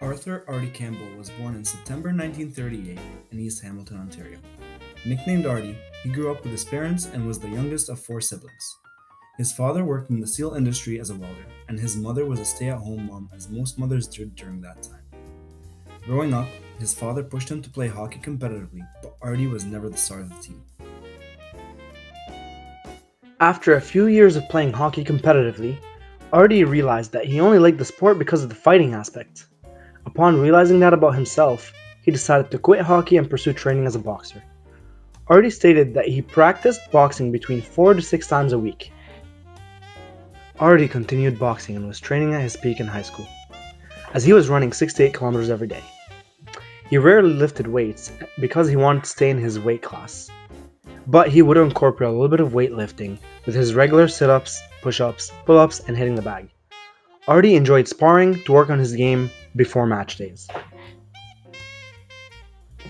Arthur Artie Campbell was born in September 1938 in East Hamilton, Ontario. Nicknamed Artie, he grew up with his parents and was the youngest of four siblings. His father worked in the steel industry as a welder, and his mother was a stay-at-home mom as most mothers did during that time. Growing up, his father pushed him to play hockey competitively, but Artie was never the star of the team. After a few years of playing hockey competitively, Artie realized that he only liked the sport because of the fighting aspect. Upon realizing that about himself, he decided to quit hockey and pursue training as a boxer. Artie stated that he practiced boxing between 4 to 6 times a week. Artie continued boxing and was training at his peak in high school, as he was running 6 to 8 kilometers every day. He rarely lifted weights because he wanted to stay in his weight class, but he would incorporate a little bit of weightlifting with his regular sit-ups, push-ups, pull-ups, and hitting the bag. Artie enjoyed sparring to work on his game before match days.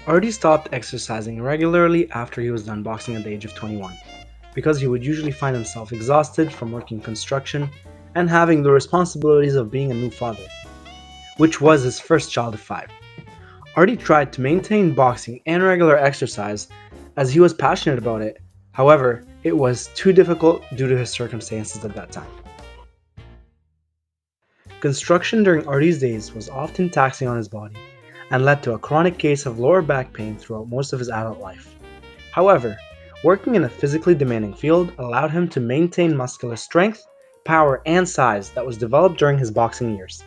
Artie stopped exercising regularly after he was done boxing at the age of 21, because he would usually find himself exhausted from working construction and having the responsibilities of being a new father, which was his first child of 5. Artie tried to maintain boxing and regular exercise as he was passionate about it. However, it was too difficult due to his circumstances at that time. Construction during Artie's days was often taxing on his body and led to a chronic case of lower back pain throughout most of his adult life. However, working in a physically demanding field allowed him to maintain muscular strength, power, and size that was developed during his boxing years.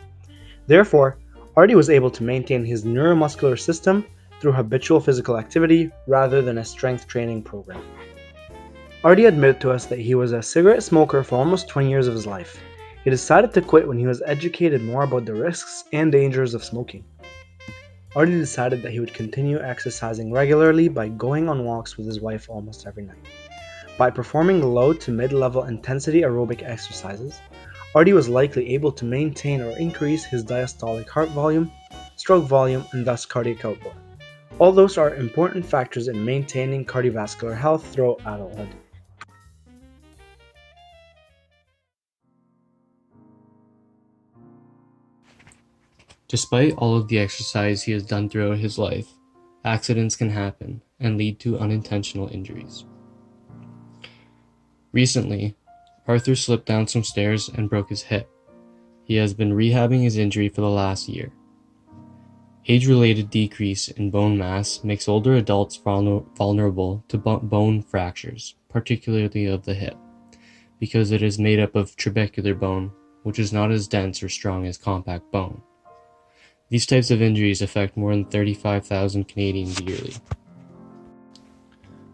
Therefore, Artie was able to maintain his neuromuscular system through habitual physical activity rather than a strength training program. Artie admitted to us that he was a cigarette smoker for almost 20 years of his life. He decided to quit when he was educated more about the risks and dangers of smoking. Artie decided that he would continue exercising regularly by going on walks with his wife almost every night. By performing low to mid-level intensity aerobic exercises, Artie was likely able to maintain or increase his diastolic heart volume, stroke volume, and thus cardiac output. All those are important factors in maintaining cardiovascular health throughout adulthood. Despite all of the exercise he has done throughout his life, accidents can happen and lead to unintentional injuries. Recently, Arthur slipped down some stairs and broke his hip. He has been rehabbing his injury for the last year. Age-related decrease in bone mass makes older adults vulnerable to bone fractures, particularly of the hip, because it is made up of trabecular bone, which is not as dense or strong as compact bone. These types of injuries affect more than 35,000 Canadians yearly.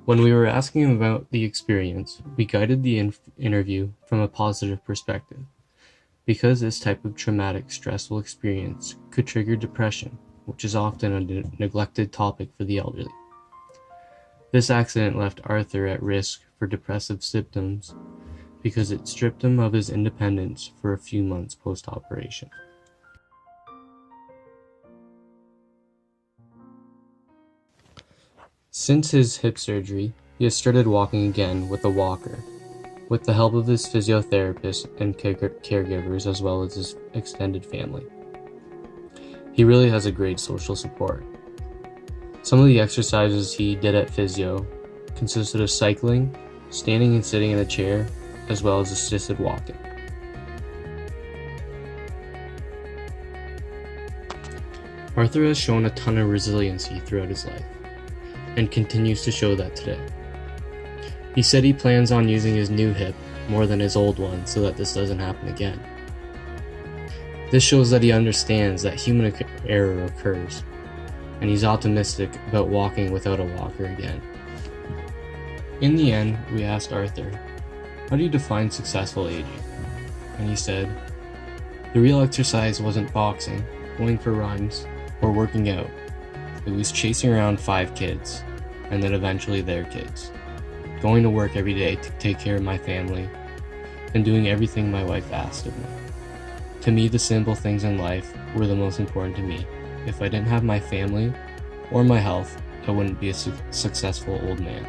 When we were asking him about the experience, we guided the interview from a positive perspective, because this type of traumatic, stressful experience could trigger depression, which is often a neglected topic for the elderly. This accident left Arthur at risk for depressive symptoms because it stripped him of his independence for a few months post-operation. Since his hip surgery, he has started walking again with a walker, with the help of his physiotherapist and caregivers as well as his extended family. He really has a great social support. Some of the exercises he did at physio consisted of cycling, standing and sitting in a chair, as well as assisted walking. Arthur has shown a ton of resiliency throughout his life, and continues to show that today. He said he plans on using his new hip more than his old one so that this doesn't happen again. This shows that he understands that human error occurs, and he's optimistic about walking without a walker again. In the end, we asked Arthur, "How do you define successful aging?" And he said, "The real exercise wasn't boxing, going for runs, or working out. It was chasing around 5 kids, and then eventually their kids, going to work every day to take care of my family, and doing everything my wife asked of me. To me, the simple things in life were the most important to me. If I didn't have my family or my health, I wouldn't be a successful old man."